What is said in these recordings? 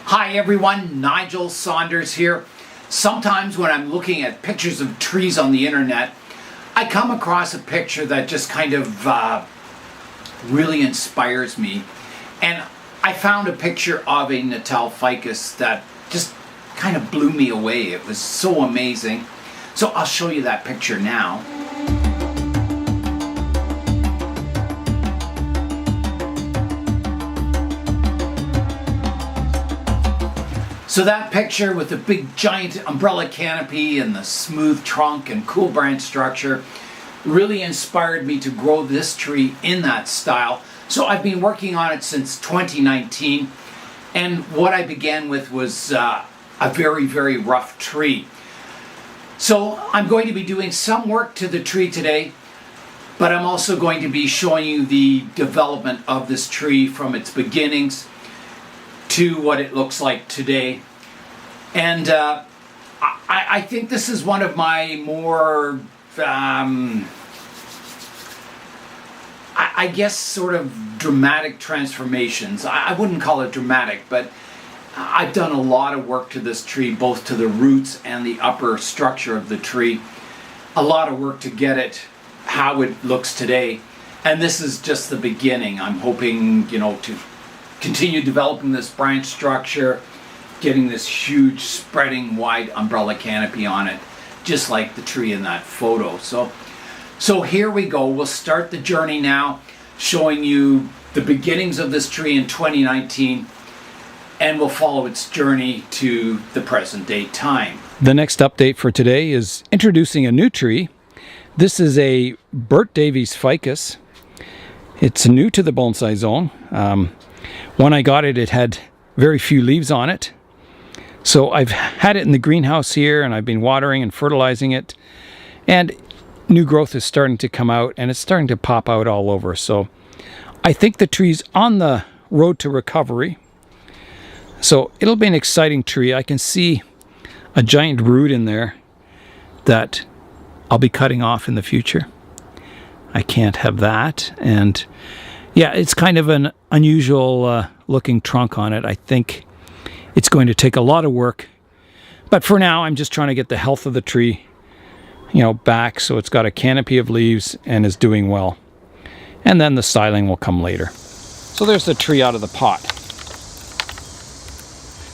Hi everyone, Nigel Saunders here. Sometimes when I'm looking at pictures of trees on the internet, I come across a picture that just kind of really inspires me. And I found a picture of a Natal Ficus that just kind of blew me away. It was so amazing. So I'll show you that picture now. So that picture with the big giant umbrella canopy and the smooth trunk and cool branch structure really inspired me to grow this tree in that style. So I've been working on it since 2019, and what I began with was a very, very rough tree. So I'm going to be doing some work to the tree today, but I'm also going to be showing you the development of this tree from its beginnings to what it looks like today. And I think this is one of my more, I guess, sort of dramatic transformations. I wouldn't call it dramatic, but I've done a lot of work to this tree, both to the roots and the upper structure of the tree. A lot of work to get it how it looks today. And this is just the beginning. I'm hoping, to continue developing this branch structure, getting this huge spreading wide umbrella canopy on it, just like the tree in that photo. So here we go. We'll start the journey now, showing you the beginnings of this tree in 2019, and we'll follow its journey to the present day time. The next update for today is introducing a new tree. This is a Burtt Davy's ficus. It's new to the bonsai zone. When I got it, it had very few leaves on it. So I've had it in the greenhouse here, and I've been watering and fertilizing it. And new growth is starting to come out, and it's starting to pop out all over. So I think the tree's on the road to recovery. So it'll be an exciting tree. I can see a giant root in there that I'll be cutting off in the future. I can't have that. And yeah, it's kind of an unusual looking trunk on it. I think it's going to take a lot of work. But for now, I'm just trying to get the health of the tree, back so it's got a canopy of leaves and is doing well. And then the styling will come later. So there's the tree out of the pot.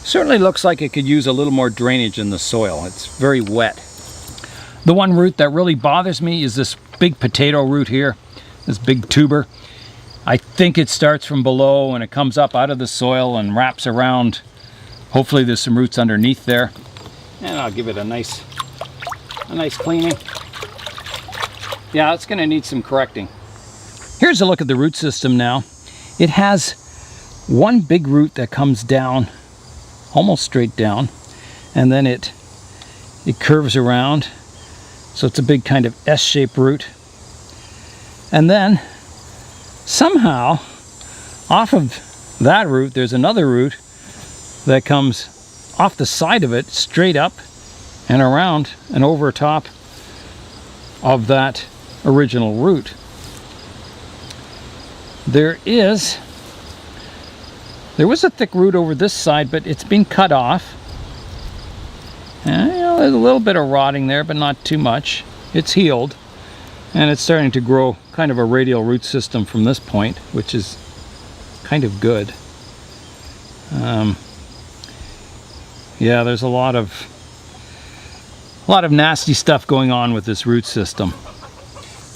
Certainly looks like it could use a little more drainage in the soil. It's very wet. The one root that really bothers me is this big potato root here, this big tuber. I think it starts from below and it comes up out of the soil and wraps around. Hopefully there's some roots underneath there. And I'll give it a nice cleaning. Yeah, it's gonna need some correcting. Here's a look at the root system now. It has one big root that comes down, almost straight down, and then it curves around. So it's a big kind of S-shaped root. And then somehow off of that root there's another root that comes off the side of it straight up and around and over top of that original root. There was a thick root over this side, but it's been cut off. And, there's a little bit of rotting there, but not too much. It's healed, and it's starting to grow kind of a radial root system from this point, which is kind of good. Yeah, there's a lot of nasty stuff going on with this root system.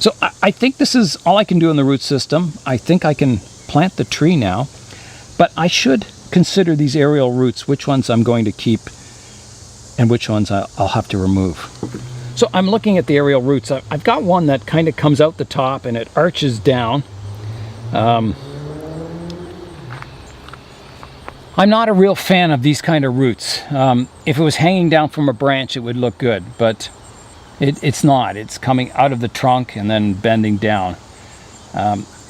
So I think this is all I can do in the root system. I think I can plant the tree now, but I should consider these aerial roots, which ones I'm going to keep and which ones I'll have to remove. So I'm looking at the aerial roots. I've got one that kind of comes out the top and it arches down. I'm not a real fan of these kind of roots. If it was hanging down from a branch, it would look good, but it's not. It's coming out of the trunk and then bending down.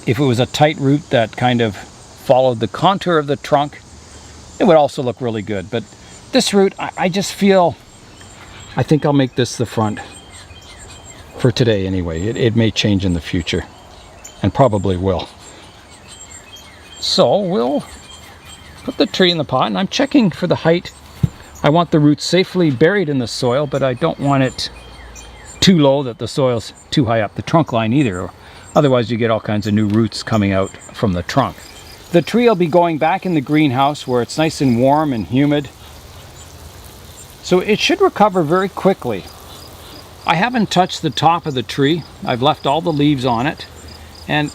If it was a tight root that kind of followed the contour of the trunk, it would also look really good. But this root, I just feel, I think I'll make this the front for today anyway. It may change in the future, and probably will. So we'll put the tree in the pot, and I'm checking for the height. I want the roots safely buried in the soil, but I don't want it too low that the soil's too high up the trunk line either. Otherwise you get all kinds of new roots coming out from the trunk. The tree will be going back in the greenhouse where it's nice and warm and humid. So it should recover very quickly. I haven't touched the top of the tree. I've left all the leaves on it. And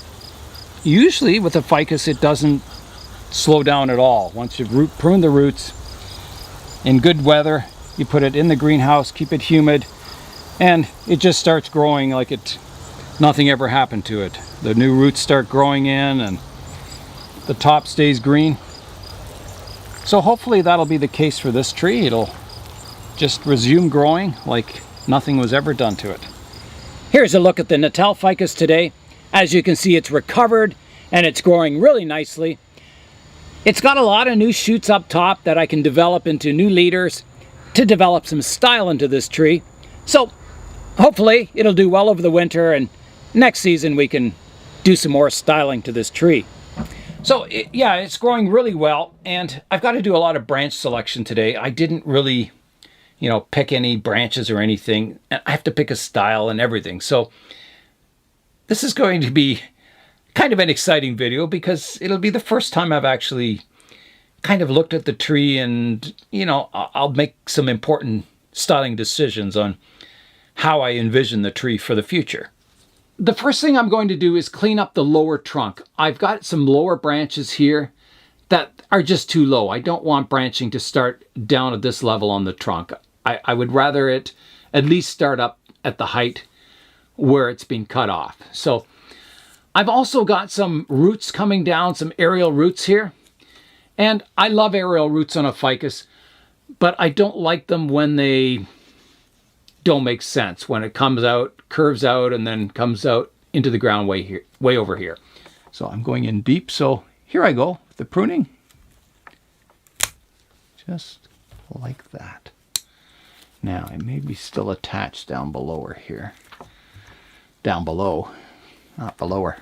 usually with a ficus it doesn't slow down at all. Once you've pruned the roots in good weather, you put it in the greenhouse, keep it humid, and it just starts growing like nothing ever happened to it. The new roots start growing in and the top stays green. So hopefully that'll be the case for this tree. It'll just resume growing like nothing was ever done to it. Here's a look at the Natal Ficus today. As you can see, it's recovered and it's growing really nicely. It's got a lot of new shoots up top that I can develop into new leaders to develop some style into this tree. So hopefully it'll do well over the winter, and next season we can do some more styling to this tree. So yeah, it's growing really well, and I've got to do a lot of branch selection today. I didn't really, pick any branches or anything. I have to pick a style and everything. So this is going to be kind of an exciting video because it'll be the first time I've actually kind of looked at the tree, and I'll make some important styling decisions on how I envision the tree for the future. The first thing I'm going to do is clean up the lower trunk. I've got some lower branches here that are just too low. I don't want branching to start down at this level on the trunk. I would rather it at least start up at the height where it's been cut off. So I've also got some roots coming down, some aerial roots here. And I love aerial roots on a ficus, but I don't like them when they don't make sense, when it comes out, curves out, and then comes out into the ground way over here. So I'm going in deep. So here I go with the pruning. Just like that. Now it may be still attached down below her here. Down below, not below her.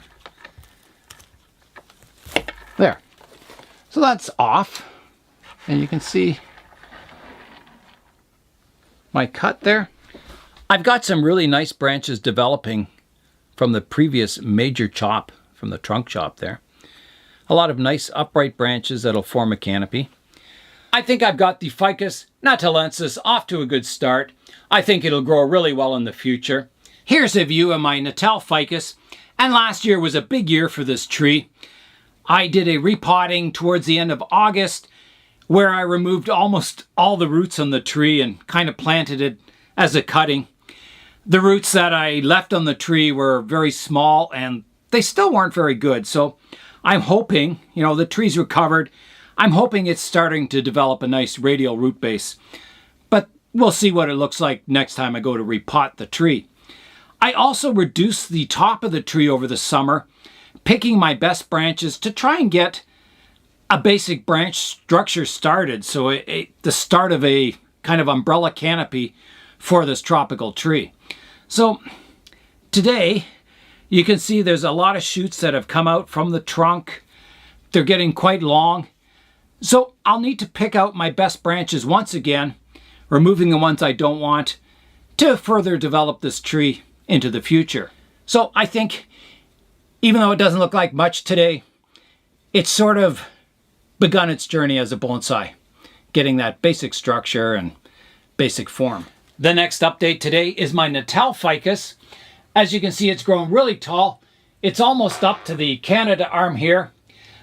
There. So that's off. And you can see my cut there. I've got some really nice branches developing from the previous major chop, from the trunk chop there. A lot of nice upright branches that'll form a canopy. I think I've got the Ficus natalensis off to a good start. I think it'll grow really well in the future. Here's a view of my Natal Ficus, and last year was a big year for this tree. I did a repotting towards the end of August where I removed almost all the roots on the tree and kind of planted it as a cutting. The roots that I left on the tree were very small and they still weren't very good. So I'm hoping, the tree's recovered. I'm hoping it's starting to develop a nice radial root base. But we'll see what it looks like next time I go to repot the tree. I also reduced the top of the tree over the summer, picking my best branches to try and get a basic branch structure started. So the start of a kind of umbrella canopy for this tropical tree. So today you can see there's a lot of shoots that have come out from the trunk. They're getting quite long. So I'll need to pick out my best branches once again, removing the ones I don't want, to further develop this tree into the future. So I think, even though it doesn't look like much today, it's sort of begun its journey as a bonsai, getting that basic structure and basic form. The next update today is my Natal Ficus. As you can see, it's grown really tall. It's almost up to the Canada arm here.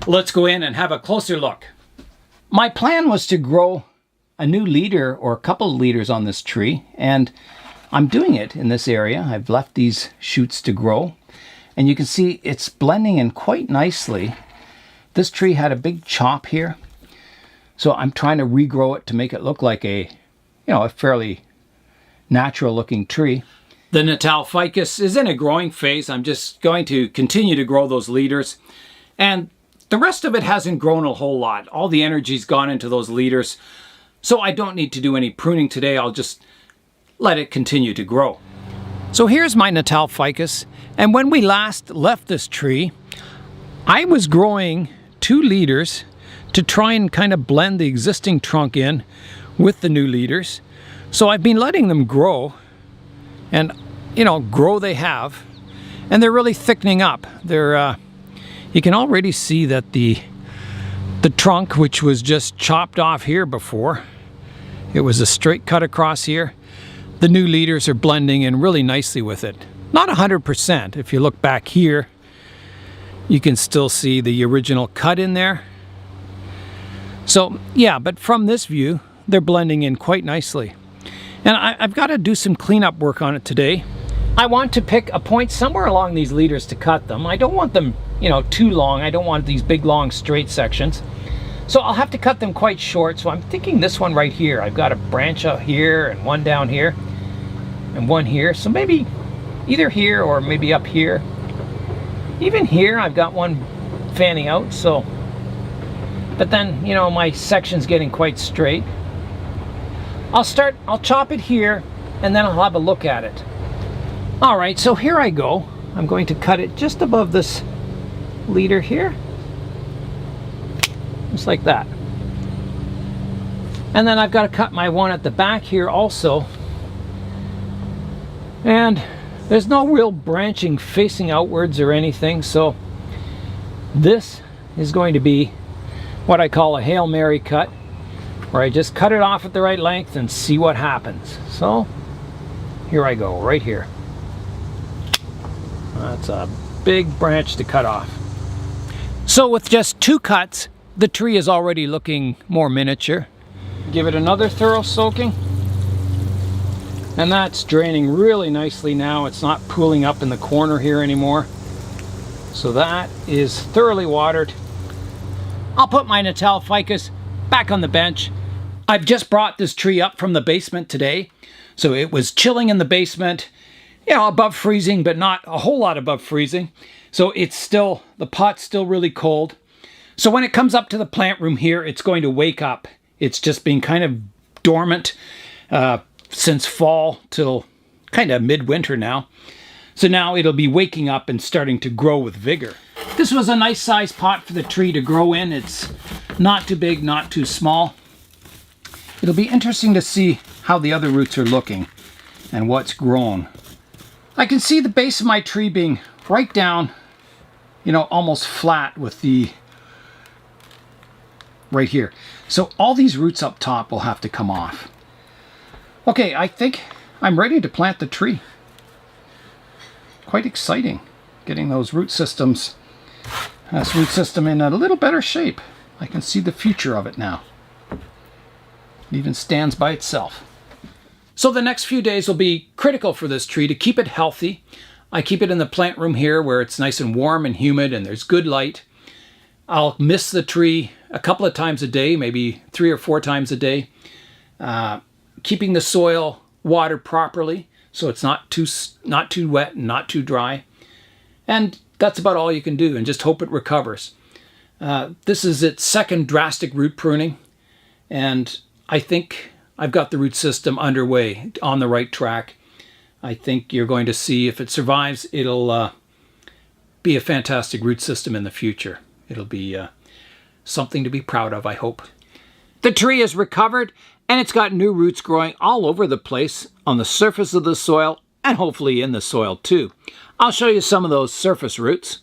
Let's go in and have a closer look. My plan was to grow a new leader or a couple of leaders on this tree, and I'm doing it in this area. I've left these shoots to grow, and you can see it's blending in quite nicely. This tree had a big chop here, so I'm trying to regrow it to make it look like a fairly natural looking tree. The Natal Ficus is in a growing phase. I'm just going to continue to grow those leaders, and the rest of it hasn't grown a whole lot. All the energy's gone into those leaders, so I don't need to do any pruning today. I'll just let it continue to grow. So here's my Natal Ficus, and when we last left this tree, I was growing 2 leaders to try and kind of blend the existing trunk in with the new leaders. So I've been letting them grow, and you know, grow they have, and they're really thickening up. They're you can already see that the trunk, which was just chopped off here before, it was a straight cut across here, the new leaders are blending in really nicely with it. Not 100%. If you look back here, you can still see the original cut in there. So yeah, but from this view, they're blending in quite nicely. And I've got to do some cleanup work on it today. I want to pick a point somewhere along these leaders to cut them. I don't want them, you know, too long. I don't want these big, long, straight sections. So I'll have to cut them quite short. So I'm thinking this one right here. I've got a branch out here and one down here and one here. So maybe either here or maybe up here. Even here, I've got one fanning out. So, but then, you know, my section's getting quite straight. I'll chop it here and then I'll have a look at it. All right, so here I go. I'm going to cut it just above this leader here. Just like that. And then I've got to cut my one at the back here also. And there's no real branching facing outwards or anything, so this is going to be what I call a Hail Mary cut, where I just cut it off at the right length and see what happens. So here I go, right here. That's a big branch to cut off. So with just 2 cuts, the tree is already looking more miniature. Give it another thorough soaking. And that's draining really nicely now. It's not pooling up in the corner here anymore. So that is thoroughly watered. I'll put my Natal Ficus back on the bench. I've just brought this tree up from the basement today. So it was chilling in the basement, you know, above freezing, but not a whole lot above freezing. So it's still, the pot's still really cold. So when it comes up to the plant room here, it's going to wake up. It's just been kind of dormant since fall till kind of midwinter now. So now it'll be waking up and starting to grow with vigor. This was a nice size pot for the tree to grow in. It's not too big, not too small. It'll be interesting to see how the other roots are looking and what's grown. I can see the base of my tree being right down, you know, almost flat with the right here. So all these roots up top will have to come off. Okay, I think I'm ready to plant the tree. Quite exciting getting those root systems, this root system in a little better shape. I can see the future of it now. It even stands by itself. So the next few days will be critical for this tree to keep it healthy. I keep it in the plant room here where it's nice and warm and humid and there's good light. I'll mist the tree a couple of times a day, maybe 3 or 4 times a day. Keeping the soil watered properly so it's not too wet and not too dry. And that's about all you can do, and just hope it recovers. This is its second drastic root pruning, and I think I've got the root system underway, on the right track. I think you're going to see, if it survives, it'll be a fantastic root system in the future. It'll be something to be proud of, I hope. The tree is recovered, and it's got new roots growing all over the place on the surface of the soil, and hopefully in the soil too. I'll show you some of those surface roots.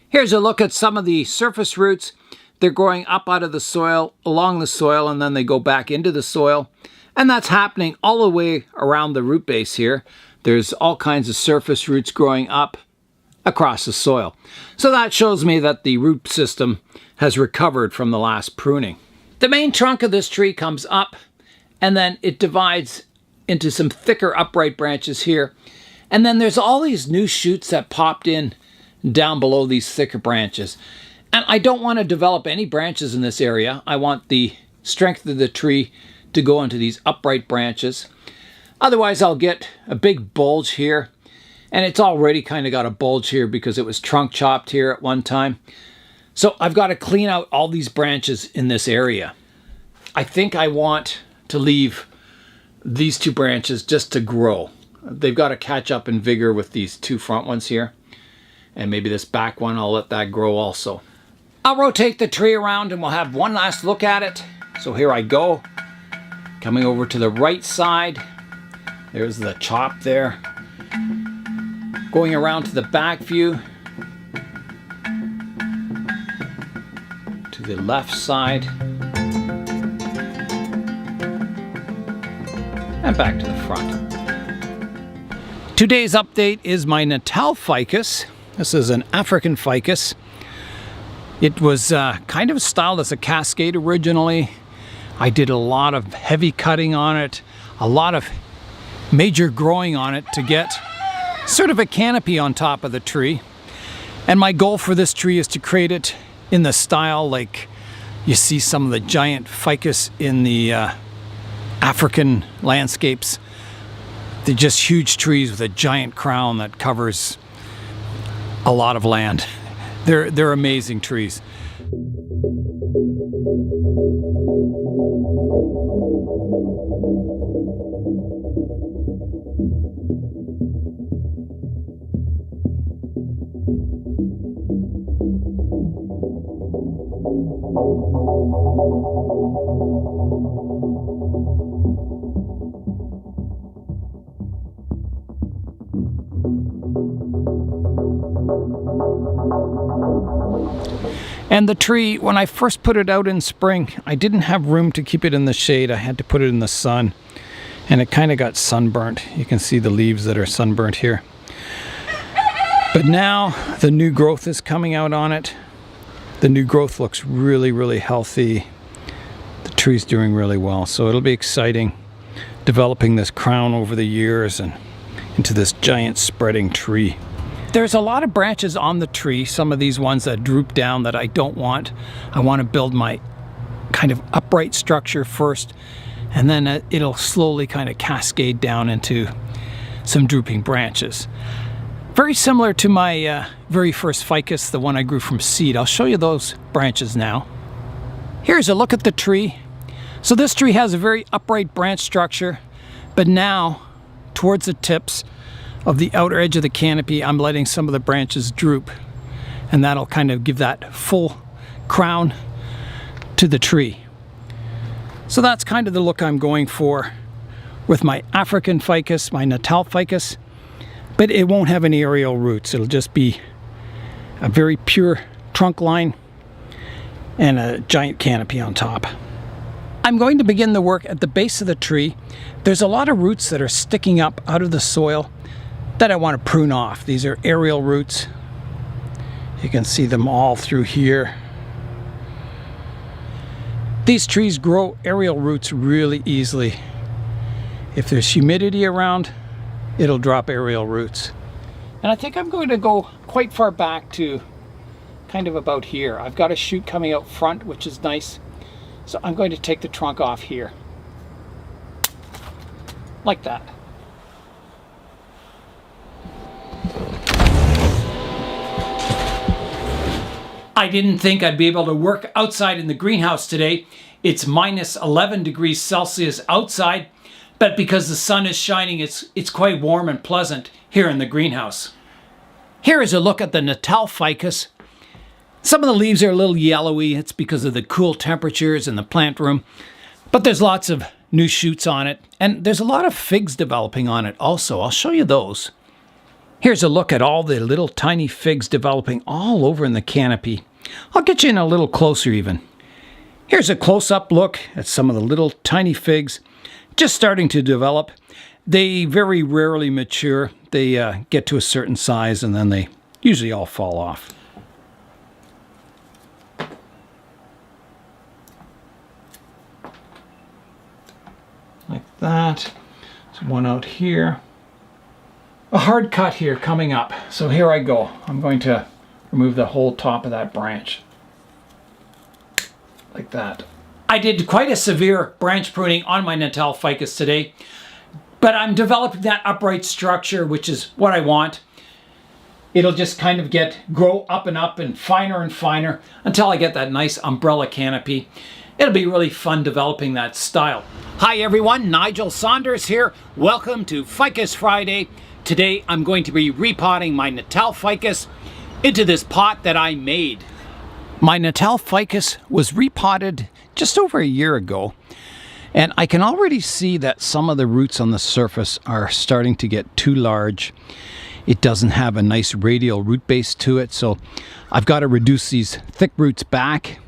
Here's a look at some of the surface roots. They're growing up out of the soil, along the soil, and then they go back into the soil. And that's happening all the way around the root base here. There's all kinds of surface roots growing up across the soil. So that shows me that the root system has recovered from the last pruning. The main trunk of this tree comes up, and then it divides into some thicker upright branches here. And then there's all these new shoots that popped in down below these thicker branches. And I don't want to develop any branches in this area. I want the strength of the tree to go into these upright branches. Otherwise, I'll get a big bulge here. And it's already kind of got a bulge here because it was trunk chopped here at one time. So I've got to clean out all these branches in this area. I think I want to leave these 2 branches just to grow. They've got to catch up in vigor with these 2 front ones here. And maybe this back one, I'll let that grow also. I'll rotate the tree around and we'll have one last look at it. So here I go. Coming over to the right side. There's the chop there. Going around to the back view. To the left side. And back to the front. Today's update is my Natal Ficus. This is an African ficus. It was kind of styled as a cascade originally. I did a lot of heavy cutting on it, a lot of major growing on it to get sort of a canopy on top of the tree. And my goal for this tree is to create it in the style like you see some of the giant ficus in the African landscapes. They're just huge trees with a giant crown that covers a lot of land. They're amazing trees. And the tree, when I first put it out in spring, I didn't have room to keep it in the shade. I had to put it in the sun, and it kind of got sunburnt. You can see the leaves that are sunburnt here. But now the new growth is coming out on it. The new growth looks really, really healthy. The tree's doing really well, so it'll be exciting developing this crown over the years and into this giant spreading tree. There's a lot of branches on the tree, some of these ones that droop down that I don't want. I want to build my kind of upright structure first, and then it'll slowly kind of cascade down into some drooping branches. Very similar to my very first ficus, the one I grew from seed. I'll show you those branches now. Here's a look at the tree. So this tree has a very upright branch structure, but now towards the tips of the outer edge of the canopy, I'm letting some of the branches droop, and that'll kind of give that full crown to the tree. So that's kind of the look I'm going for with my African ficus, my Natal Ficus, but it won't have any aerial roots. It'll just be a very pure trunk line and a giant canopy on top. I'm going to begin the work at the base of the tree. There's a lot of roots that are sticking up out of the soil that I want to prune off. These are aerial roots. You can see them all through here. These trees grow aerial roots really easily. If there's humidity around, it'll drop aerial roots. And I think I'm going to go quite far back to kind of about here. I've got a shoot coming out front, which is nice. So I'm going to take the trunk off here. Like that. I didn't think I'd be able to work outside in the greenhouse today. It's minus 11 degrees Celsius outside, but because the sun is shining, it's quite warm and pleasant here in the greenhouse. Here is a look at the Natal Ficus. Some of the leaves are a little yellowy. It's because of the cool temperatures in the plant room, but there's lots of new shoots on it, and there's a lot of figs developing on it also. I'll show you those. Here's a look at all the little tiny figs developing all over in the canopy. I'll get you in a little closer even. Here's a close-up look at some of the little tiny figs just starting to develop. They very rarely mature. They get to a certain size and then they usually all fall off. Like that. There's one out here. A hard cut here coming up. So here I go. I'm going to remove the whole top of that branch. Like that. I did quite a severe branch pruning on my Natal Ficus today, but I'm developing that upright structure, which is what I want. It'll just kind of grow up and finer until I get that nice umbrella canopy. It'll be really fun developing that style. Hi everyone, Nigel Saunders here. Welcome to Ficus Friday. Today I'm going to be repotting my Natal Ficus into this pot that I made. My Natal Ficus was repotted just over a year ago, and I can already see that some of the roots on the surface are starting to get too large. It doesn't have a nice radial root base to it, so I've got to reduce these thick roots back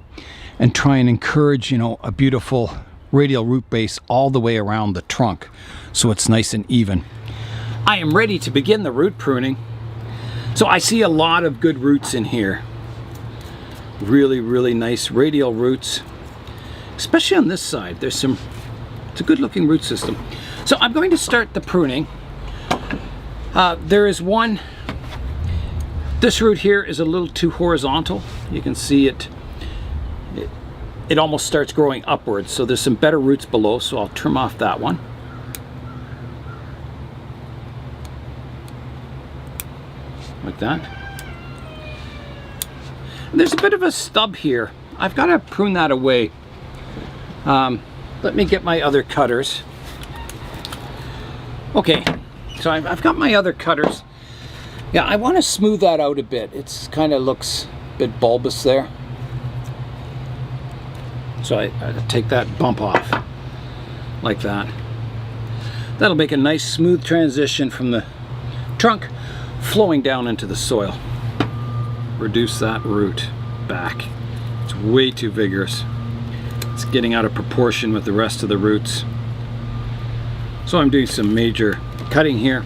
and try and encourage, a beautiful radial root base all the way around the trunk so it's nice and even. I am ready to begin the root pruning. So I see a lot of good roots in here. Really, really nice radial roots, especially on this side. It's a good looking root system. So I'm going to start the pruning. There is one, this root here is a little too horizontal. You can see it almost starts growing upwards. So there's some better roots below, so I'll trim off that one. Like that. There's a bit of a stub here. I've got to prune that away. Let me get my other cutters. Okay, so I've got my other cutters. Yeah, I want to smooth that out a bit. It's kind of looks a bit bulbous there. So I take that bump off like that. That'll make a nice smooth transition from the trunk flowing down into the soil. Reduce that root back. It's way too vigorous. It's getting out of proportion with the rest of the roots. So I'm doing some major cutting here,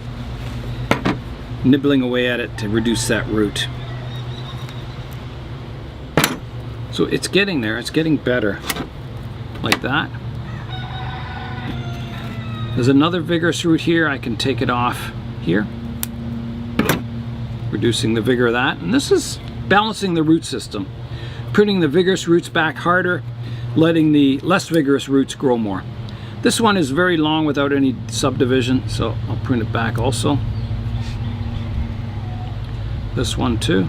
nibbling away at it to reduce that root. So it's getting there, it's getting better. Like that. There's another vigorous root here. I can take it off here. Reducing the vigor of that, and this is balancing the root system, pruning the vigorous roots back harder, letting the less vigorous roots grow more. This one is very long without any subdivision, so I'll prune it back also. This one too.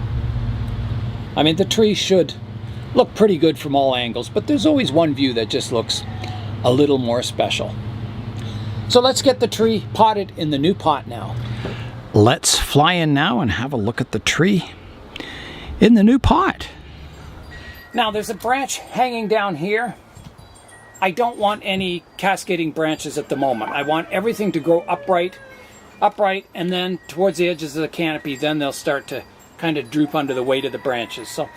I mean, the tree should look pretty good from all angles, but there's always one view that just looks a little more special. So let's get the tree potted in the new pot now. Let's fly in now and have a look at the tree in the new pot. Now there's a branch hanging down here. I don't want any cascading branches at the moment. I want everything to grow upright, and then towards the edges of the canopy, then they'll start to kind of droop under the weight of the branches. So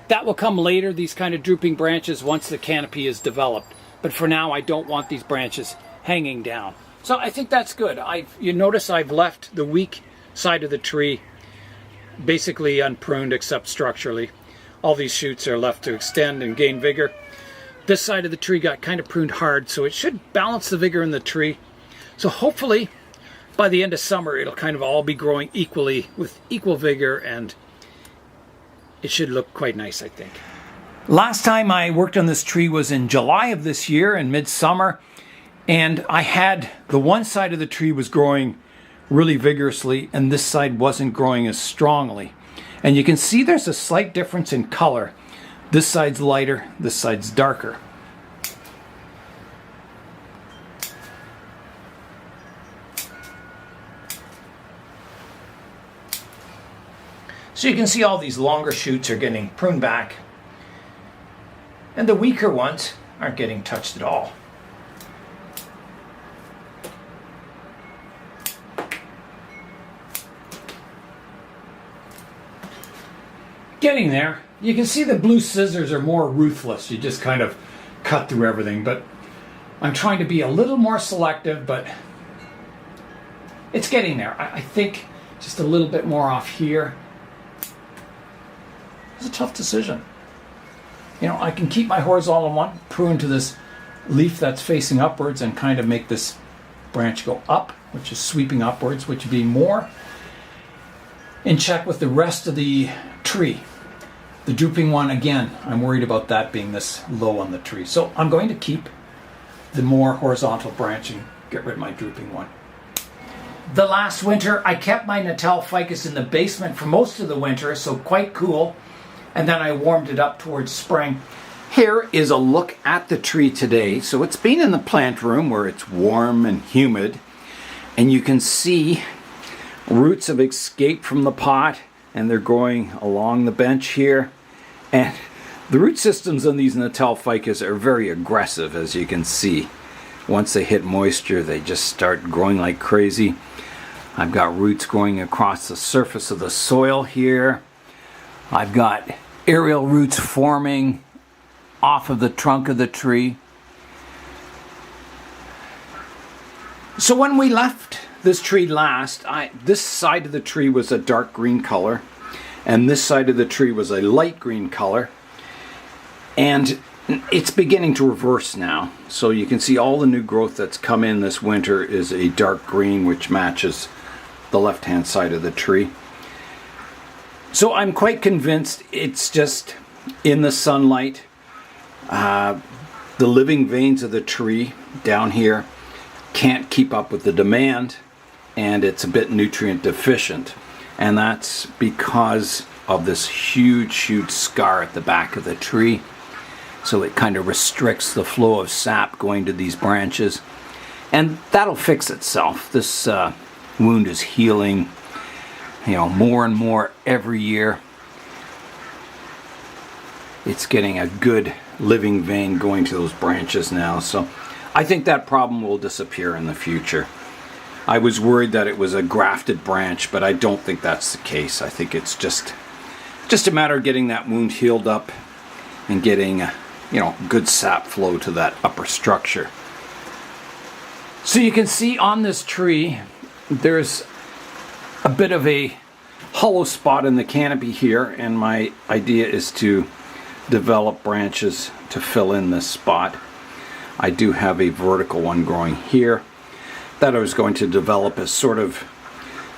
that will come later, these kind of drooping branches, once the canopy is developed. But for now, I don't want these branches hanging down. So I think that's good. You notice I've left the weak side of the tree basically unpruned except structurally. All these shoots are left to extend and gain vigor. This side of the tree got kind of pruned hard, so it should balance the vigor in the tree. So hopefully by the end of summer it'll kind of all be growing equally with equal vigor, and it should look quite nice, I think. Last time I worked on this tree was in July of this year, in midsummer. And I had the one side of the tree was growing really vigorously, and this side wasn't growing as strongly. And you can see there's a slight difference in color. This side's lighter, this side's darker. So you can see all these longer shoots are getting pruned back, and the weaker ones aren't getting touched at all. Getting there. You can see the blue scissors are more ruthless. You just kind of cut through everything, but I'm trying to be a little more selective, but it's getting there. I think just a little bit more off here. It's a tough decision. I can keep my horizontal one, prune to this leaf that's facing upwards, and kind of make this branch go up, which is sweeping upwards, which would be more in check with the rest of the tree. The drooping one, again, I'm worried about that being this low on the tree. So I'm going to keep the more horizontal branch and get rid of my drooping one. The last winter, I kept my Natal Ficus in the basement for most of the winter, so quite cool. And then I warmed it up towards spring. Here is a look at the tree today. So it's been in the plant room where it's warm and humid. And you can see roots have escaped from the pot, and they're growing along the bench here. And The root systems on these Natal Ficus are very aggressive, as you can see. Once they hit moisture, they just start growing like crazy. I've got roots growing across the surface of the soil here. I've got aerial roots forming off of the trunk of the tree. So when we left this tree last, this side of the tree was a dark green color, and this side of the tree was a light green color. And it's beginning to reverse now. So you can see all the new growth that's come in this winter is a dark green, which matches the left-hand side of the tree. So I'm quite convinced it's just in the sunlight. The living veins of the tree down here can't keep up with the demand, and it's a bit nutrient deficient. And that's because of this huge scar at the back of the tree. So it kind of restricts the flow of sap going to these branches. And that'll fix itself. This wound is healing, more and more every year. It's getting a good living vein going to those branches now. So I think that problem will disappear in the future. I was worried that it was a grafted branch, but I don't think that's the case. I think it's just a matter of getting that wound healed up and getting good sap flow to that upper structure. So you can see on this tree, there's a bit of a hollow spot in the canopy here, and my idea is to develop branches to fill in this spot. I do have a vertical one growing here that I was going to develop as sort of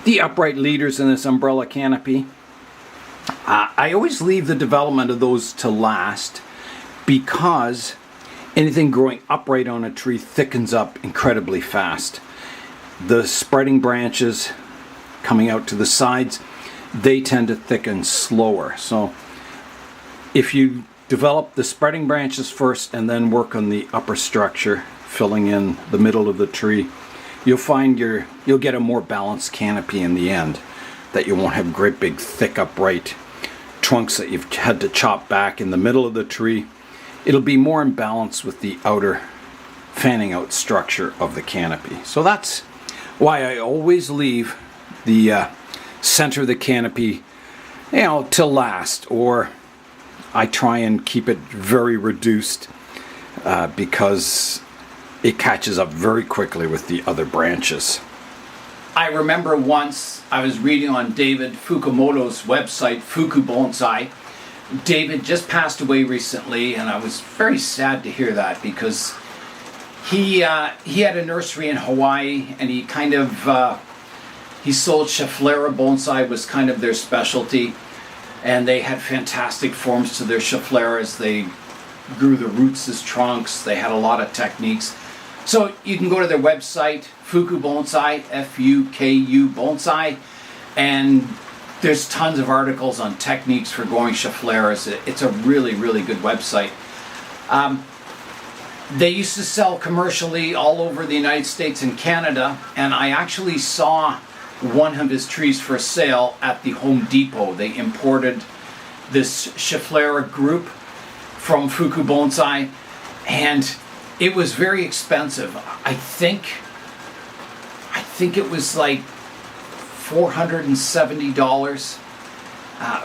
the upright leaders in this umbrella canopy. I always leave the development of those to last, because anything growing upright on a tree thickens up incredibly fast. The spreading branches coming out to the sides, they tend to thicken slower. So if you develop the spreading branches first and then work on the upper structure, filling in the middle of the tree, you'll find you'll get a more balanced canopy in the end, that you won't have great big thick upright trunks that you've had to chop back in the middle of the tree. It'll be more in balance with the outer fanning out structure of the canopy. So that's why I always leave the center of the canopy, till last, or I try and keep it very reduced because it catches up very quickly with the other branches. I remember once I was reading on David Fukumoto's website, Fuku Bonsai. David just passed away recently, and I was very sad to hear that, because he had a nursery in Hawaii, and he kind of he sold Schefflera bonsai, was kind of their specialty, and they had fantastic forms to their Scheffleras. They grew the roots as trunks. They had a lot of techniques. So you can go to their website, Fuku Bonsai, Fuku Bonsai, and there's tons of articles on techniques for growing Scheffleras. It's a really good website. They used to sell commercially all over the United States and Canada, and I actually saw one of his trees for sale at the Home Depot. They imported this Schefflera group from Fuku Bonsai, and it was very expensive. I think it was like $470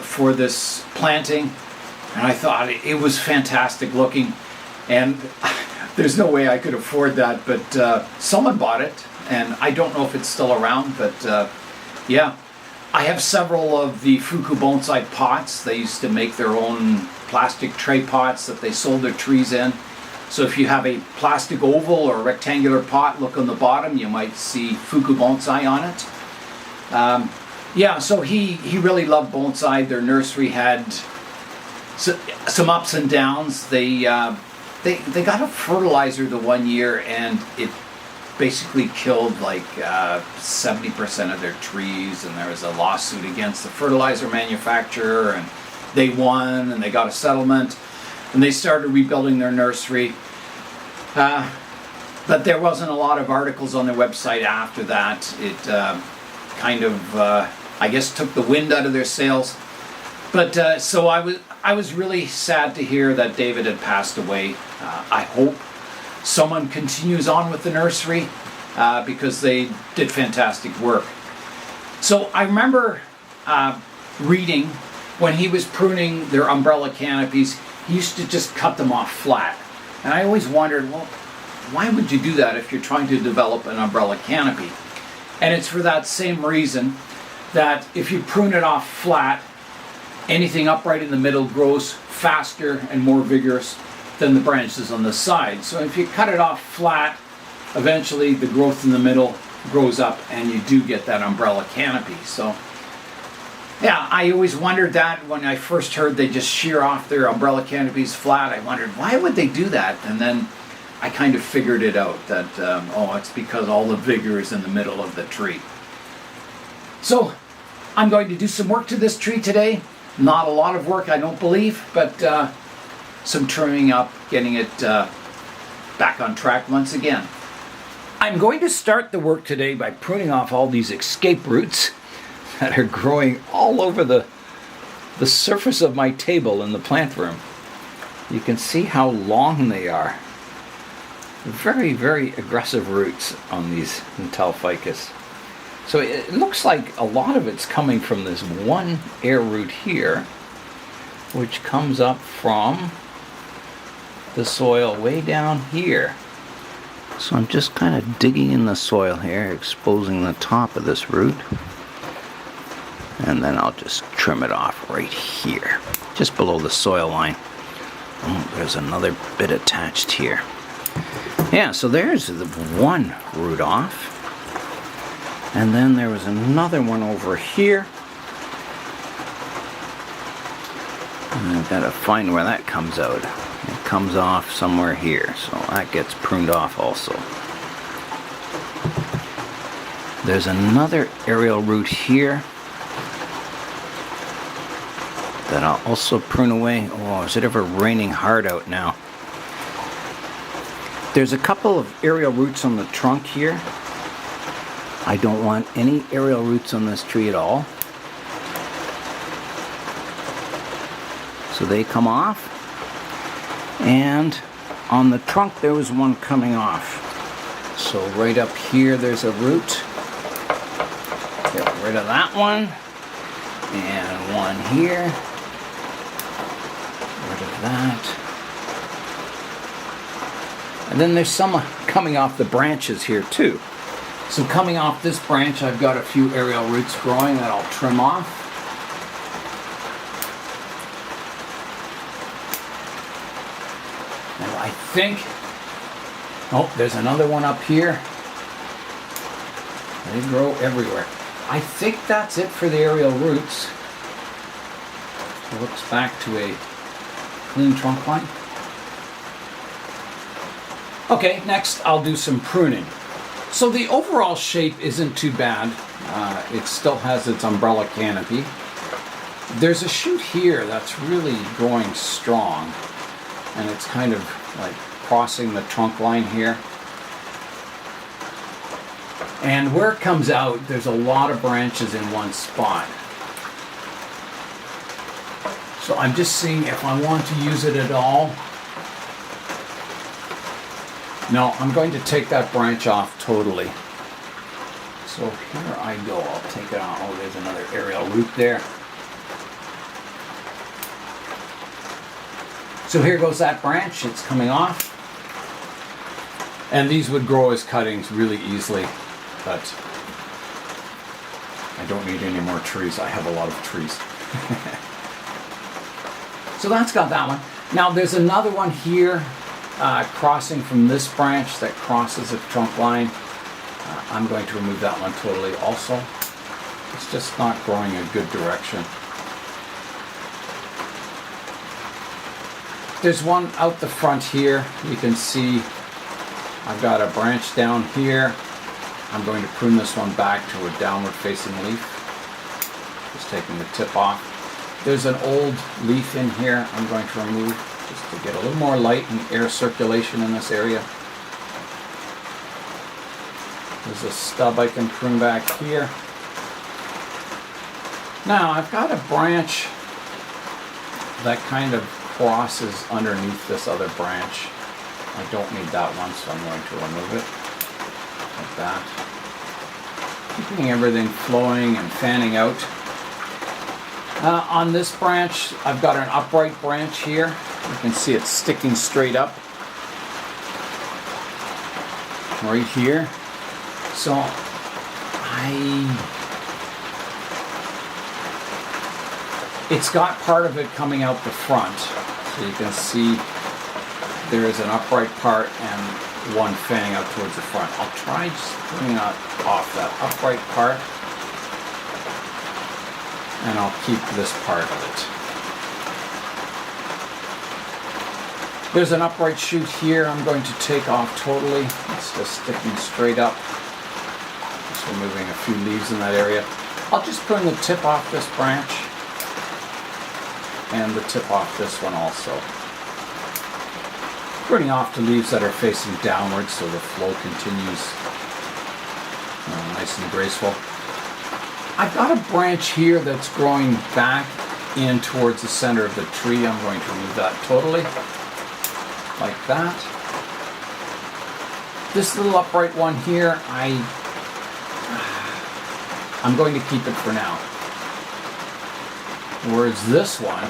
for this planting, and I thought it was fantastic looking, and there's no way I could afford that, but someone bought it, and I don't know if it's still around, but yeah. I have several of the Fuku Bonsai pots. They used to make their own plastic tray pots that they sold their trees in. So if you have a plastic oval or a rectangular pot, look on the bottom, you might see Fuku Bonsai on it. Yeah, so he really loved bonsai. Their nursery had some ups and downs. They got a fertilizer the one year, and it basically killed like 70% of their trees, and there was a lawsuit against the fertilizer manufacturer, and they won, and they got a settlement, and they started rebuilding their nursery. But there wasn't a lot of articles on their website after that. It kind of, I guess, took the wind out of their sails. But so I was really sad to hear that David had passed away. I hope someone continues on with the nursery because they did fantastic work. So I remember reading when he was pruning their umbrella canopies, he used to just cut them off flat. And I always wondered, well, why would you do that if you're trying to develop an umbrella canopy? And it's for that same reason that if you prune it off flat, anything upright in the middle grows faster and more vigorous than the branches on the side. So if you cut it off flat, eventually the growth in the middle grows up and you do get that umbrella canopy. So yeah, I always wondered that when I first heard they just shear off their umbrella canopies flat. I wondered, why would they do that? And then I kind of figured it out that, oh, it's because all the vigor is in the middle of the tree. So I'm going to do some work to this tree today. Not a lot of work, I don't believe, but some trimming up, getting it back on track once again. I'm going to start the work today by pruning off all these escape roots that are growing all over the surface of my table in the plant room. You can see how long they are. Very, very aggressive roots on these Natal Ficus. So it looks like a lot of it's coming from this one air root here, which comes up from the soil way down here. So I'm just kind of digging in the soil here, exposing the top of this root. And then I'll just trim it off right here, just below the soil line. Oh, there's another bit attached here. Yeah, so there's the one root off. And then there was another one over here. And I've got to find where that comes out. It comes off somewhere here, so that gets pruned off also. There's another aerial root here that I'll also prune away. Oh, is it ever raining hard out now? There's a couple of aerial roots on the trunk here. I don't want any aerial roots on this tree at all. So they come off. And on the trunk there was one coming off. So right up here there's a root. Get rid of that one. And one here. Rid of that. And then there's some coming off the branches here too. So coming off this branch, I've got a few aerial roots growing that I'll trim off. And I think, oh, there's another one up here. They grow everywhere. I think that's it for the aerial roots. It looks back to a clean trunk line. Okay, next I'll do some pruning. So the overall shape isn't too bad. It still has its umbrella canopy. There's a shoot here that's really growing strong, and it's kind of like crossing the trunk line here. And where it comes out, there's a lot of branches in one spot. So I'm just seeing if I want to use it at all. No, I'm going to take that branch off totally. So here I go. I'll take it out. Oh, there's another aerial root there. So here goes that branch. It's coming off. And these would grow as cuttings really easily, but I don't need any more trees. I have a lot of trees. So that's got that one. Now there's another one here. Crossing from this branch that crosses the trunk line. I'm going to remove that one totally also. It's just not growing a good direction. There's one out the front here. You can see I've got a branch down here. I'm going to prune this one back to a downward facing leaf. Just taking the tip off. There's an old leaf in here I'm going to remove, just to get a little more light and air circulation in this area. There's a stub I can prune back here. Now I've got a branch that kind of crosses underneath this other branch. I don't need that one, so I'm going to remove it like that. Keeping everything flowing and fanning out. On this branch, I've got an upright branch here. You can see it's sticking straight up right here. So it's got part of it coming out the front. So you can see there is an upright part and one fanning out towards the front. I'll try just pulling off that upright part, and I'll keep this part of it. There's an upright shoot here I'm going to take off totally. It's just sticking straight up. Just removing a few leaves in that area. I'll just prune the tip off this branch and the tip off this one also. Pruning off the leaves that are facing downwards so the flow continues nice and graceful. I've got a branch here that's growing back in towards the center of the tree. I'm going to remove that totally, like that. This little upright one here, I'm going to keep it for now. Whereas this one,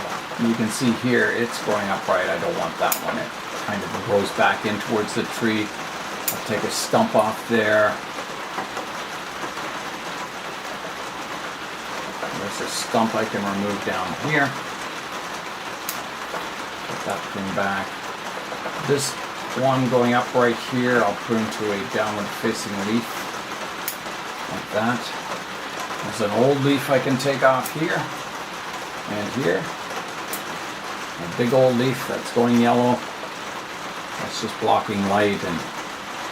you can see here, it's growing upright. I don't want that one. It kind of goes back in towards the tree. I'll take a stump off there. There's a stump I can remove down here. Put that prune back. This one going up right here, I'll prune to a downward facing leaf, like that. There's an old leaf I can take off here and here. A big old leaf that's going yellow. That's just blocking light and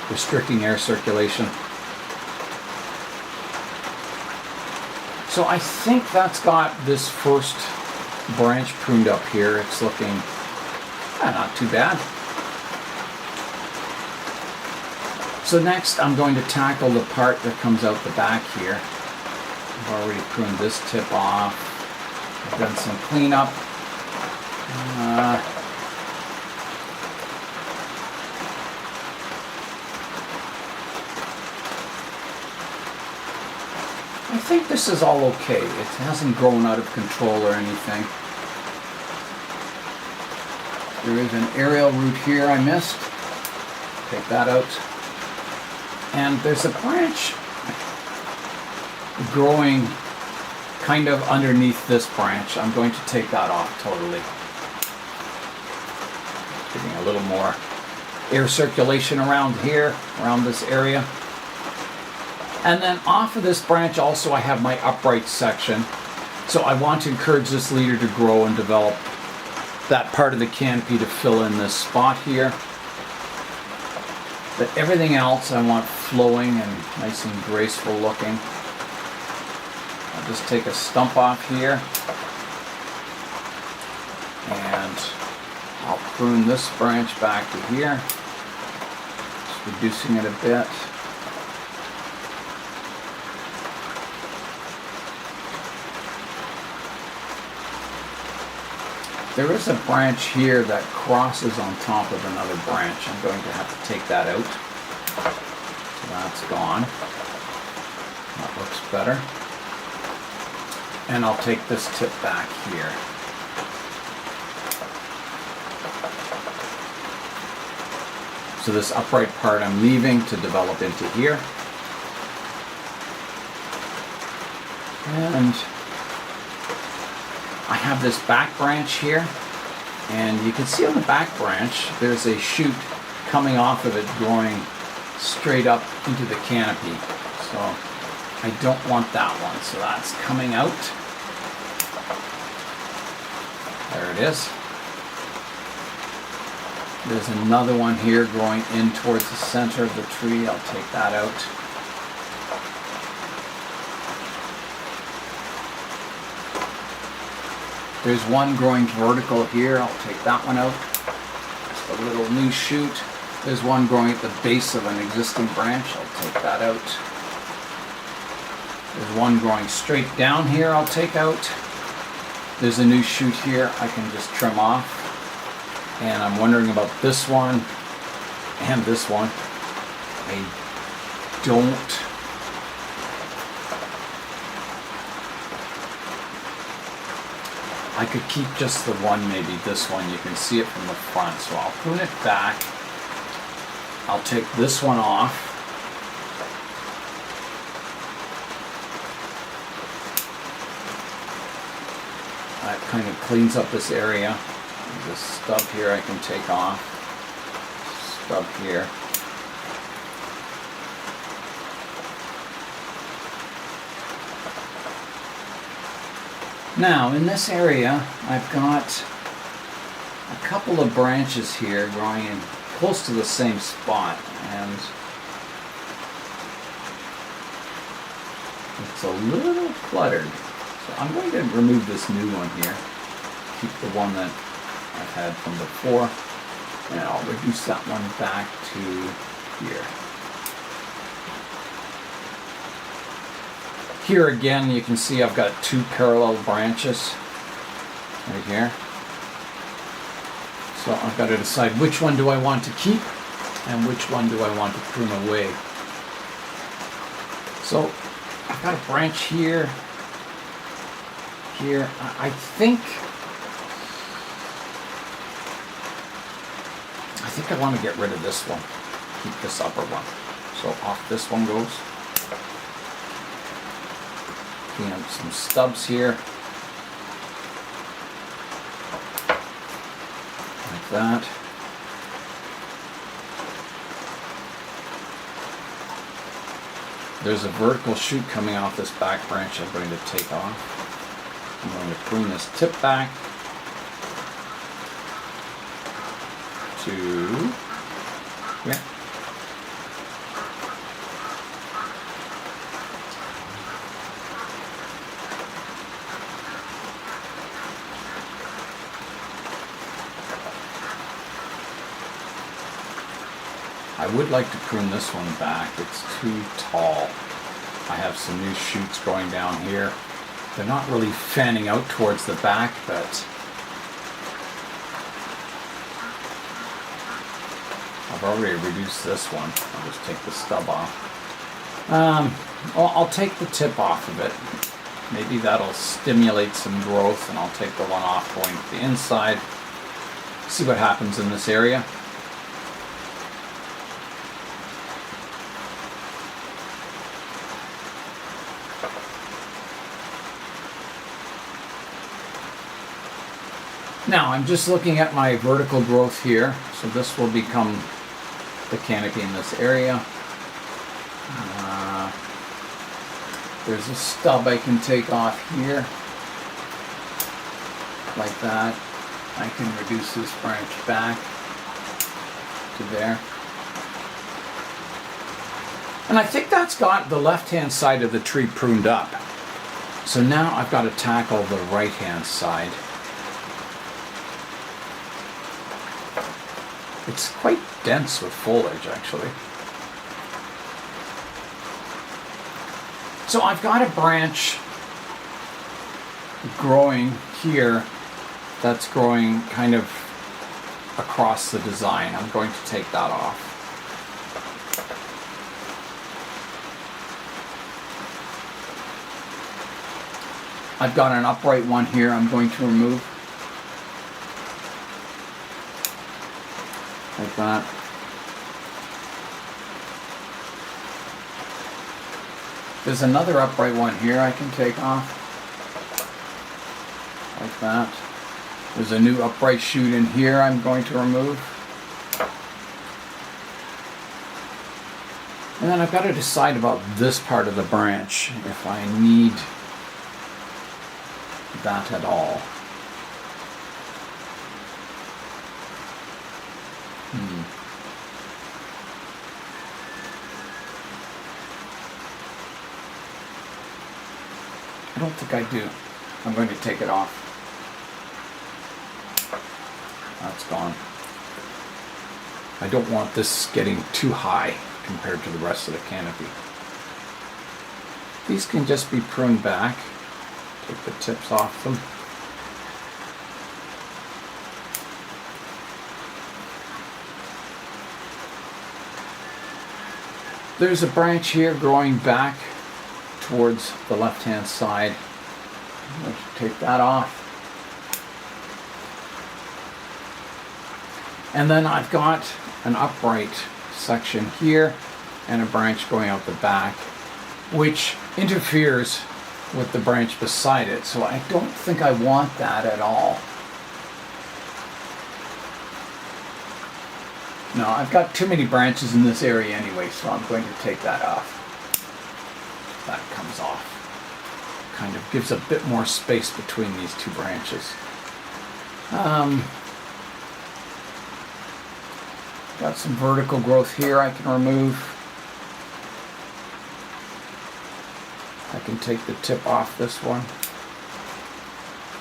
restricting air circulation. So I think that's got this first branch pruned up here. It's looking not too bad. So next I'm going to tackle the part that comes out the back here. I've already pruned this tip off. I've done some cleanup. I think this is all okay. It hasn't grown out of control or anything. There is an aerial root here I missed. Take that out. And there's a branch growing kind of underneath this branch. I'm going to take that off totally. Giving a little more air circulation around here, around this area. And then off of this branch also I have my upright section. So I want to encourage this leader to grow and develop that part of the canopy to fill in this spot here. But everything else I want flowing and nice and graceful looking. I'll just take a stump off here. And I'll prune this branch back to here. Just reducing it a bit. There is a branch here that crosses on top of another branch. I'm going to have to take that out. So that's gone. That looks better. And I'll take this tip back here. So this upright part I'm leaving to develop into here. And I have this back branch here, and you can see on the back branch there's a shoot coming off of it growing straight up into the canopy. So I don't want that one, so that's coming out. There it is. There's another one here growing in towards the center of the tree. I'll take that out. There's one growing vertical here. I'll take that one out. Just a little new shoot. There's one growing at the base of an existing branch. I'll take that out. There's one growing straight down here. I'll take out. There's a new shoot here I can just trim off. And I'm wondering about this one and this one. I could keep just the one, maybe this one. You can see it from the front, so I'll prune it back. I'll take this one off. That kind of cleans up this area. There's a stub here I can take off. Stub here. Now, in this area, I've got a couple of branches here growing in close to the same spot, and it's a little cluttered. So I'm going to remove this new one here, keep the one that I've had from before, and I'll reduce that one back to here. Here again, you can see I've got two parallel branches right here. So I've got to decide which one do I want to keep and which one do I want to prune away. So I've got a branch here, here. I think I want to get rid of this one, keep this upper one. So off this one goes. Clean up some stubs here. Like that. There's a vertical shoot coming off this back branch I'm going to take off. I'm going to prune this tip back to here. I would like to prune this one back. It's too tall. I have some new shoots growing down here. They're not really fanning out towards the back, but I've already reduced this one. I'll just take the stub off. I'll take the tip off of it. Maybe that'll stimulate some growth, and I'll take the one off going to the inside. See what happens in this area. Now I'm just looking at my vertical growth here, so this will become the canopy in this area. There's a stub I can take off here, like that. I can reduce this branch back to there. And I think that's got the left-hand side of the tree pruned up. So now I've got to tackle the right-hand side. It's quite dense with foliage, actually. So I've got a branch growing here that's growing kind of across the design. I'm going to take that off. I've got an upright one here I'm going to remove. Like that. There's another upright one here I can take off. Like that. There's a new upright shoot in here I'm going to remove. And then I've got to decide about this part of the branch, if I need that at all. I don't think I do. I'm going to take it off. That's gone. I don't want this getting too high compared to the rest of the canopy. These can just be pruned back. Take the tips off them. there's a branch here growing back towards the left-hand side. Let's take that off. And then I've got an upright section here and a branch going out the back, which interferes with the branch beside it. So I don't think I want that at all. No, I've got too many branches in this area anyway, so I'm going to take that off. That comes off. Kind of gives a bit more space between these two branches. Got some vertical growth here I can remove. I can take the tip off this one.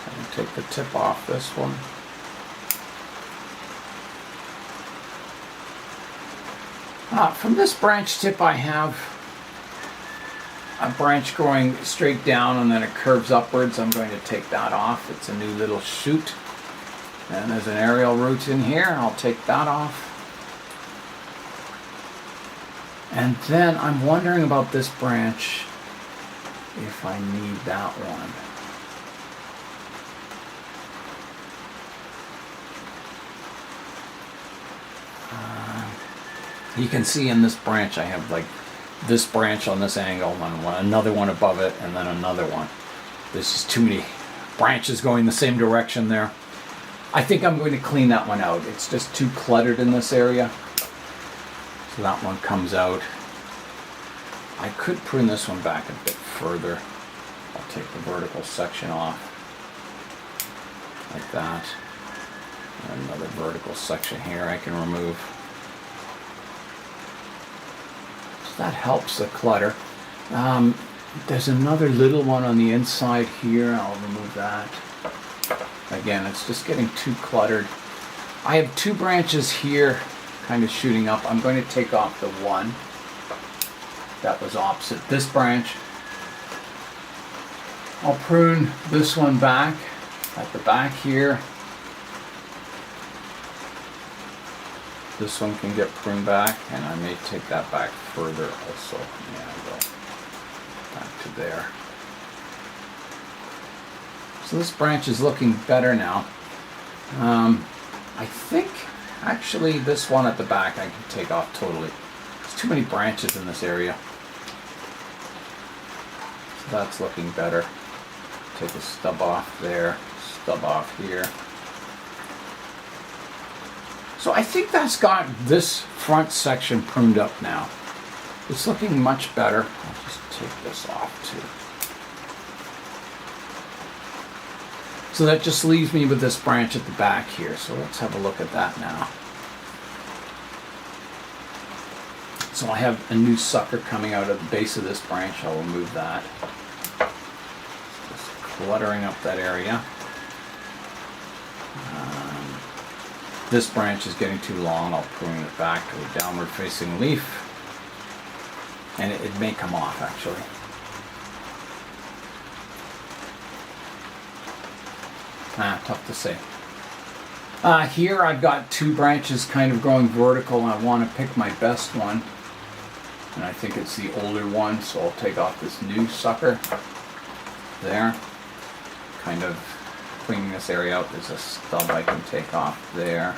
I can take the tip off this one. From this branch tip I have a branch going straight down and then it curves upwards. I'm going to take that off. It's a new little shoot. And there's an aerial root in here. I'll take that off. And then I'm wondering about this branch, if I need that one. You can see in this branch I have like this branch on this angle and another one above it and then another one. There's just too many branches going the same direction there. I think I'm going to clean that one out. It's just too cluttered in this area. So that one comes out. I could prune this one back a bit further. I'll take the vertical section off. Like that. And another vertical section here I can remove. So that helps the clutter. There's another little one on the inside here. I'll remove that. Again, it's just getting too cluttered. I have two branches here kind of shooting up. I'm going to take off the one that was opposite this branch. I'll prune this one back at the back here. This one can get pruned back, and I may take that back further also. Yeah, I will. Back to there. So this branch is looking better now. I think actually this one at the back I can take off totally. There's too many branches in this area. So that's looking better. Take a stub off there, stub off here. So I think that's got this front section pruned up now. It's looking much better. I'll just take this off too. So that just leaves me with this branch at the back here. So let's have a look at that now. So I have a new sucker coming out of the base of this branch. I'll remove that. Just cluttering up that area. This branch is getting too long. I'll prune it back to a downward facing leaf. And it may come off actually. Tough to say. Here I've got two branches kind of going vertical and I want to pick my best one. And I think it's the older one, so I'll take off this new sucker. There. Kind of cleaning this area out. There's a stub I can take off there.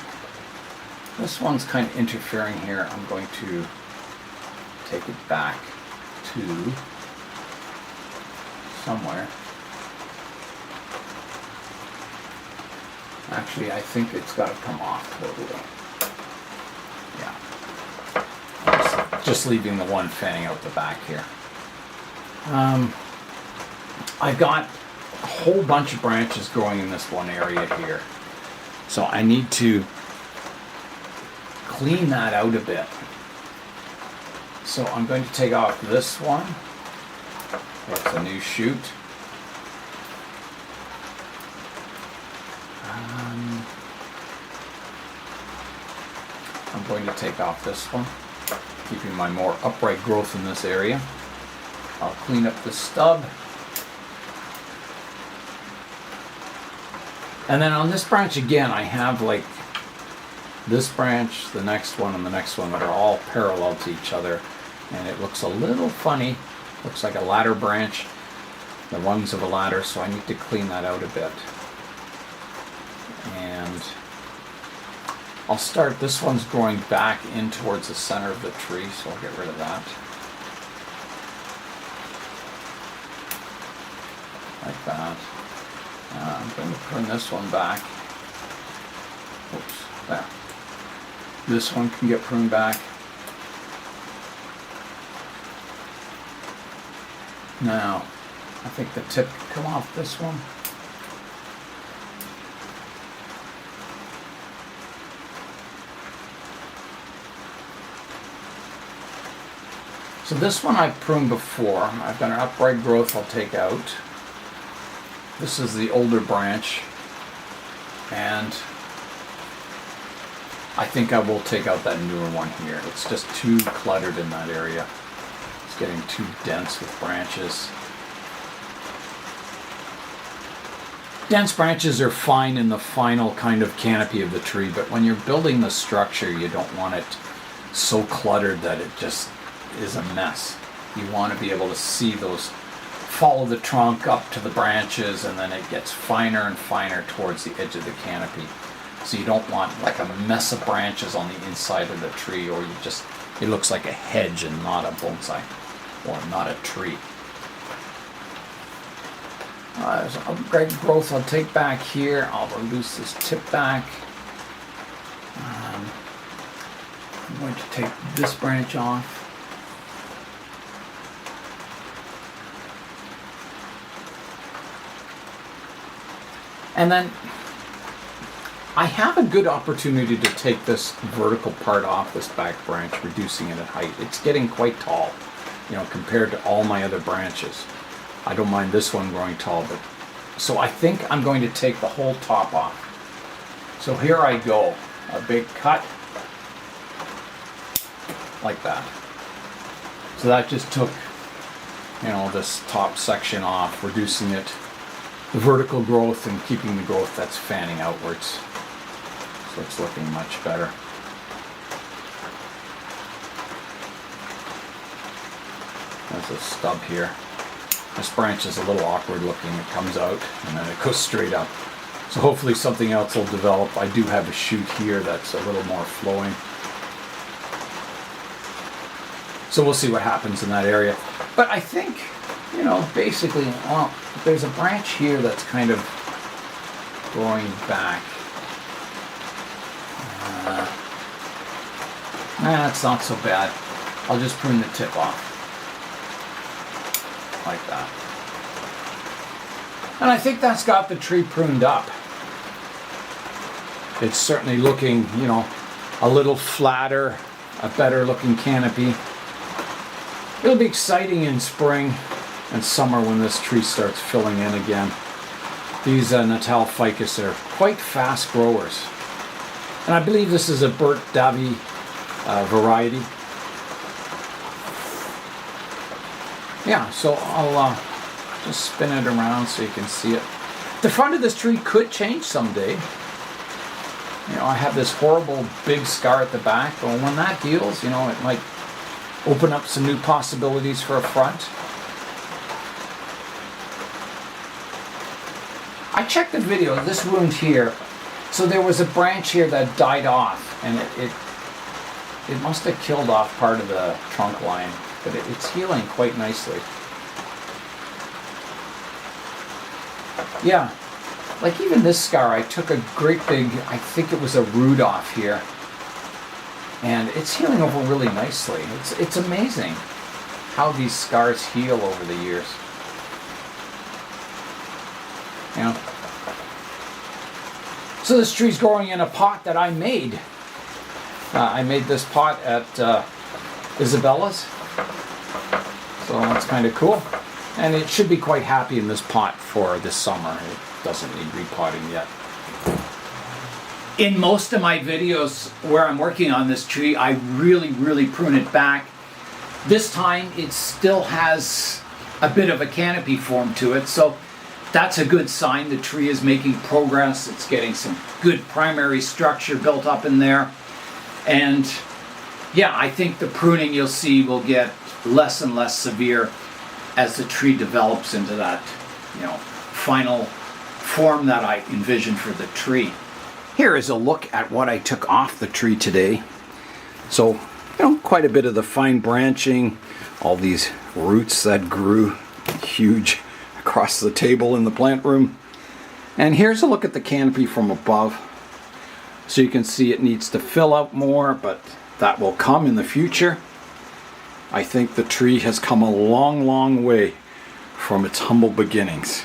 This one's kind of interfering here. I'm going to take it back to somewhere. Actually, I think it's got to come off totally. Yeah. Just leaving the one fanning out the back here. I've got a whole bunch of branches growing in this one area here. So I need to clean that out a bit. So I'm going to take off this one. That's a new shoot. I'm going to take off this one, keeping my more upright growth in this area. I'll clean up the stub. And then on this branch again, I have like this branch, the next one, and the next one that are all parallel to each other. and it looks a little funny. Looks like a ladder branch, the rungs of a ladder, so I need to clean that out a bit. And I'll start, this one's growing back in towards the center of the tree, so I'll get rid of that. Like that. I'm going to prune this one back. Oops, there. This one can get pruned back. Now, I think the tip can come off this one. So this one I've pruned before. I've got an upright growth I'll take out. This is the older branch, and I think I will take out that newer one here. It's just too cluttered in that area. It's getting too dense with branches. Dense branches are fine in the final kind of canopy of the tree, but when you're building the structure, you don't want it so cluttered that it just is a mess. You want to be able to see those, follow the trunk up to the branches, and then it gets finer and finer towards the edge of the canopy. So you don't want like a mess of branches on the inside of the tree, or you just, it looks like a hedge and not a bonsai, or not a tree. There's an upgrade growth I'll take back here. I'll reduce this tip back. I'm going to take this branch off. And then I have a good opportunity to take this vertical part off this back branch, reducing it in height. It's getting quite tall, you know, compared to all my other branches. I don't mind this one growing tall, but so I think I'm going to take the whole top off. So here I go, a big cut like that. So that just took, you know, this top section off, reducing it, the vertical growth, and keeping the growth that's fanning outwards. So it's looking much better. There's a stub here. This branch is a little awkward looking. It comes out and then it goes straight up. So hopefully something else will develop. I do have a shoot here that's a little more flowing. So we'll see what happens in that area. But I think, you know, basically, well, there's a branch here that's kind of growing back. It's not so bad. I'll just prune the tip off. Like that. And I think that's got the tree pruned up. It's certainly looking, you know, a little flatter, a better looking canopy. It'll be exciting in spring and summer when this tree starts filling in again. These Natal Ficus are quite fast growers. And I believe this is a Burttdavya variety. Yeah, so I'll just spin it around so you can see it. The front of this tree could change someday. You know, I have this horrible big scar at the back, but when that heals, you know, it might open up some new possibilities for a front. I checked the video, this wound here, so there was a branch here that died off, and it must have killed off part of the trunk line. But it's healing quite nicely. Yeah, like even this scar, I took a great big, I think it was a root off here, and it's healing over really nicely. It's amazing how these scars heal over the years. You know? So this tree's growing in a pot that I made. I made this pot at Isabella's. So that's kind of cool. And it should be quite happy in this pot for this summer. It doesn't need repotting yet. In most of my videos where I'm working on this tree, I really prune it back. This time it still has a bit of a canopy form to it, so that's a good sign. The tree is making progress. It's getting some good primary structure built up in there. And yeah, I think the pruning you'll see will get less and less severe as the tree develops into that, final form that I envisioned for the tree. Here is a look at what I took off the tree today. So, quite a bit of the fine branching, all these roots that grew huge across the table in the plant room. And here's a look at the canopy from above. So you can see it needs to fill out more, but that will come in the future. I think the tree has come a long, long way from its humble beginnings.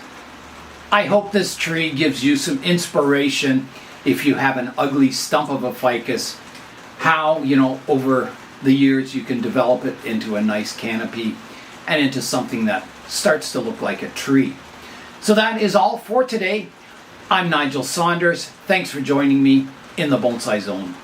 I hope this tree gives you some inspiration if you have an ugly stump of a ficus, how, over the years you can develop it into a nice canopy and into something that starts to look like a tree. So that is all for today. I'm Nigel Saunders. Thanks for joining me in the Bonsai Zone.